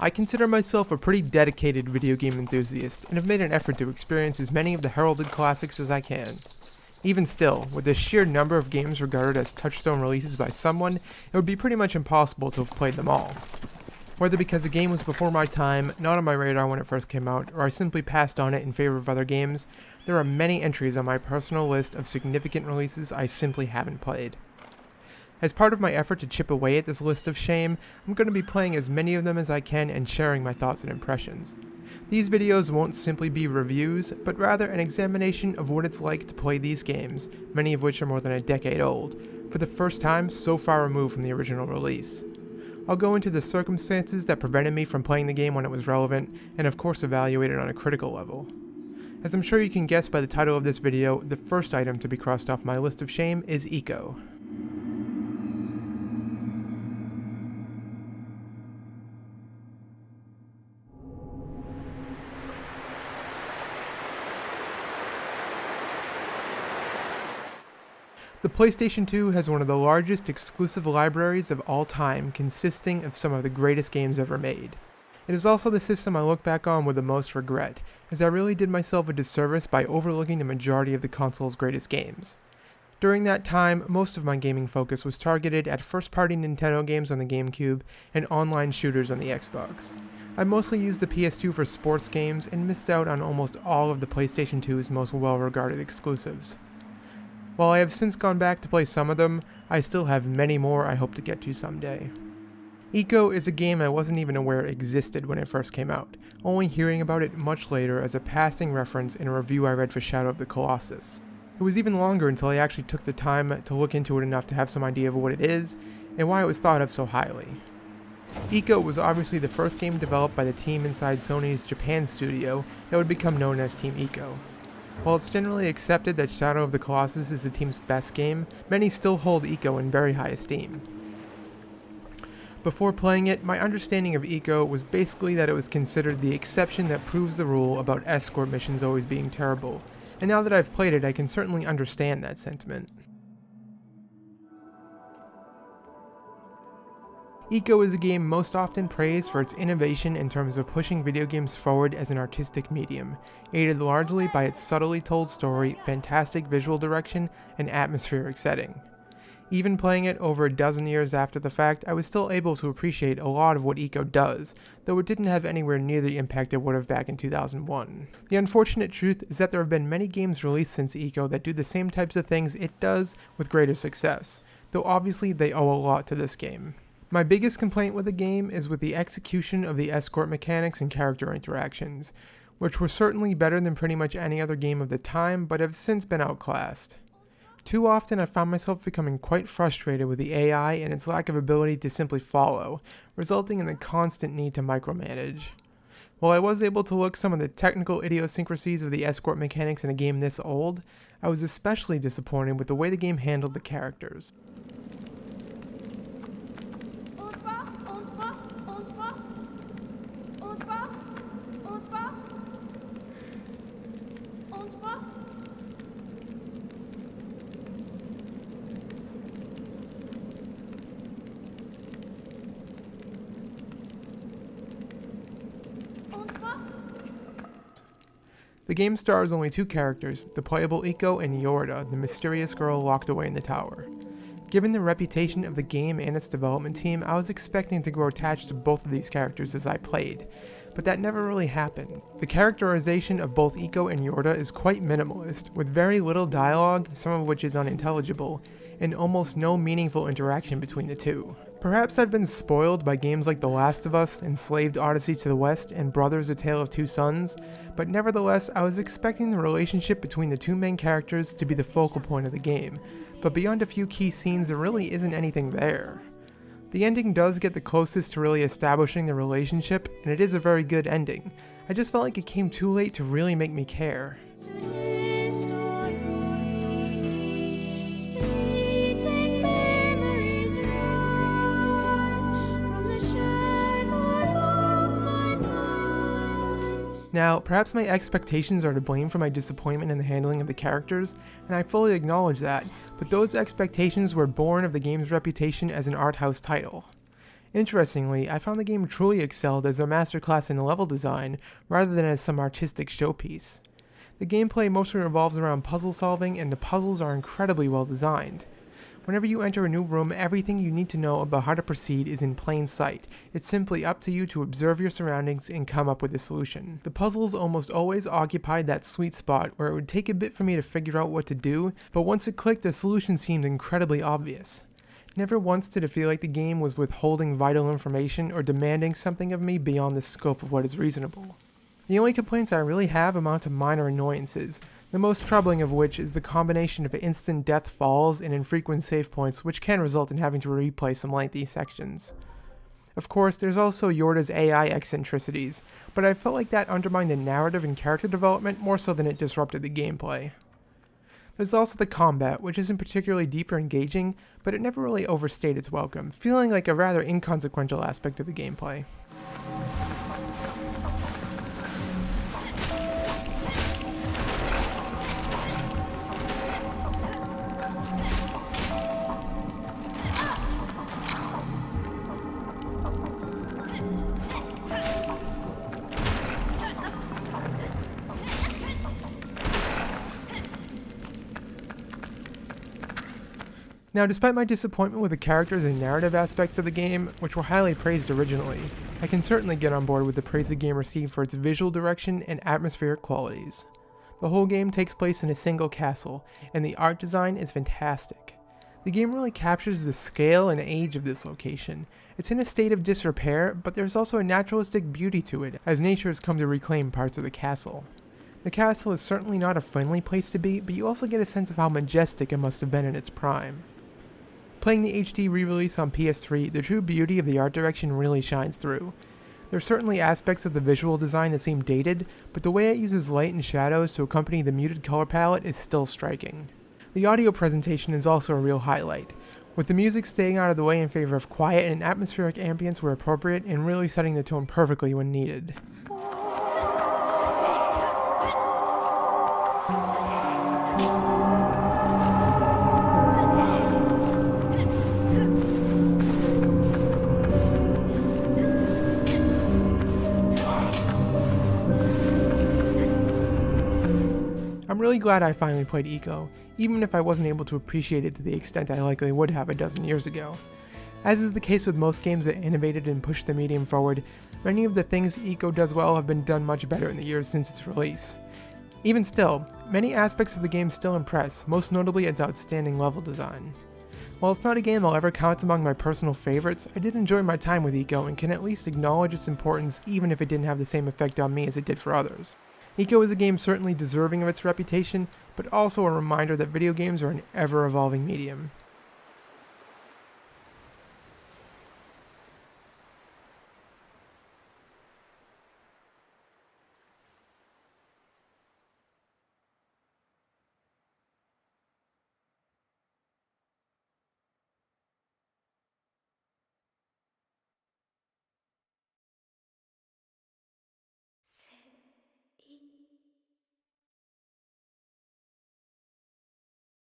I consider myself a pretty dedicated video game enthusiast, and have made an effort to experience as many of the heralded classics as I can. Even still, with the sheer number of games regarded as touchstone releases by someone, it would be pretty much impossible to have played them all. Whether because the game was before my time, not on my radar when it first came out, or I simply passed on it in favor of other games, there are many entries on my personal list of significant releases I simply haven't played. As part of my effort to chip away at this list of shame, I'm going to be playing as many of them as I can and sharing my thoughts and impressions. These videos won't simply be reviews, but rather an examination of what it's like to play these games, many of which are more than a decade old, for the first time so far removed from the original release. I'll go into the circumstances that prevented me from playing the game when it was relevant, and of course evaluate it on a critical level. As I'm sure you can guess by the title of this video, the first item to be crossed off my list of shame is Ico. The PlayStation 2 has one of the largest exclusive libraries of all time, consisting of some of the greatest games ever made. It is also the system I look back on with the most regret, as I really did myself a disservice by overlooking the majority of the console's greatest games. During that time, most of my gaming focus was targeted at first-party Nintendo games on the GameCube and online shooters on the Xbox. I mostly used the PS2 for sports games and missed out on almost all of the PlayStation 2's most well-regarded exclusives. While I have since gone back to play some of them, I still have many more I hope to get to someday. Ico is a game I wasn't even aware existed when it first came out, only hearing about it much later as a passing reference in a review I read for Shadow of the Colossus. It was even longer until I actually took the time to look into it enough to have some idea of what it is, and why it was thought of so highly. Ico was obviously the first game developed by the team inside Sony's Japan studio that would become known as Team Ico. While it's generally accepted that Shadow of the Colossus is the team's best game, many still hold Ico in very high esteem. Before playing it, my understanding of Ico was basically that it was considered the exception that proves the rule about escort missions always being terrible, and now that I've played it I can certainly understand that sentiment. Ico is a game most often praised for its innovation in terms of pushing video games forward as an artistic medium, aided largely by its subtly told story, fantastic visual direction, and atmospheric setting. Even playing it over a dozen years after the fact, I was still able to appreciate a lot of what Ico does, though it didn't have anywhere near the impact it would have back in 2001. The unfortunate truth is that there have been many games released since Ico that do the same types of things it does with greater success, though obviously they owe a lot to this game. My biggest complaint with the game is with the execution of the escort mechanics and character interactions, which were certainly better than pretty much any other game of the time, but have since been outclassed. Too often I found myself becoming quite frustrated with the AI and its lack of ability to simply follow, resulting in the constant need to micromanage. While I was able to look some of the technical idiosyncrasies of the escort mechanics in a game this old, I was especially disappointed with the way the game handled the characters. The game stars only two characters, the playable Ico and Yorda, the mysterious girl locked away in the tower. Given the reputation of the game and its development team, I was expecting to grow attached to both of these characters as I played, but that never really happened. The characterization of both Ico and Yorda is quite minimalist, with very little dialogue, some of which is unintelligible, and almost no meaningful interaction between the two. Perhaps I've been spoiled by games like The Last of Us, Enslaved Odyssey to the West, and Brothers: A Tale of Two Sons, but nevertheless I was expecting the relationship between the two main characters to be the focal point of the game, but beyond a few key scenes there really isn't anything there. The ending does get the closest to really establishing the relationship, and it is a very good ending. I just felt like it came too late to really make me care. Now, perhaps my expectations are to blame for my disappointment in the handling of the characters, and I fully acknowledge that, but those expectations were born of the game's reputation as an art house title. Interestingly, I found the game truly excelled as a masterclass in level design rather than as some artistic showpiece. The gameplay mostly revolves around puzzle solving, and the puzzles are incredibly well designed. Whenever you enter a new room, everything you need to know about how to proceed is in plain sight. It's simply up to you to observe your surroundings and come up with a solution. The puzzles almost always occupied that sweet spot where it would take a bit for me to figure out what to do, but once it clicked, the solution seemed incredibly obvious. Never once did it feel like the game was withholding vital information or demanding something of me beyond the scope of what is reasonable. The only complaints I really have amount to minor annoyances, the most troubling of which is the combination of instant death falls and infrequent save points, which can result in having to replay some lengthy sections. Of course, there's also Yorda's AI eccentricities, but I felt like that undermined the narrative and character development more so than it disrupted the gameplay. There's also the combat, which isn't particularly deep or engaging, but it never really overstayed its welcome, feeling like a rather inconsequential aspect of the gameplay. Now, despite my disappointment with the characters and narrative aspects of the game, which were highly praised originally, I can certainly get on board with the praise the game received for its visual direction and atmospheric qualities. The whole game takes place in a single castle, and the art design is fantastic. The game really captures the scale and age of this location. It's in a state of disrepair, but there's also a naturalistic beauty to it, as nature has come to reclaim parts of the castle. The castle is certainly not a friendly place to be, but you also get a sense of how majestic it must have been in its prime. Playing the HD re-release on PS3, the true beauty of the art direction really shines through. There are certainly aspects of the visual design that seem dated, but the way it uses light and shadows to accompany the muted color palette is still striking. The audio presentation is also a real highlight, with the music staying out of the way in favor of quiet and atmospheric ambience where appropriate and really setting the tone perfectly when needed. I'm really glad I finally played Ico, even if I wasn't able to appreciate it to the extent I likely would have a dozen years ago. As is the case with most games that innovated and pushed the medium forward, many of the things Ico does well have been done much better in the years since its release. Even still, many aspects of the game still impress, most notably its outstanding level design. While it's not a game I'll ever count among my personal favorites, I did enjoy my time with Ico and can at least acknowledge its importance even if it didn't have the same effect on me as it did for others. Ico is a game certainly deserving of its reputation, but also a reminder that video games are an ever-evolving medium.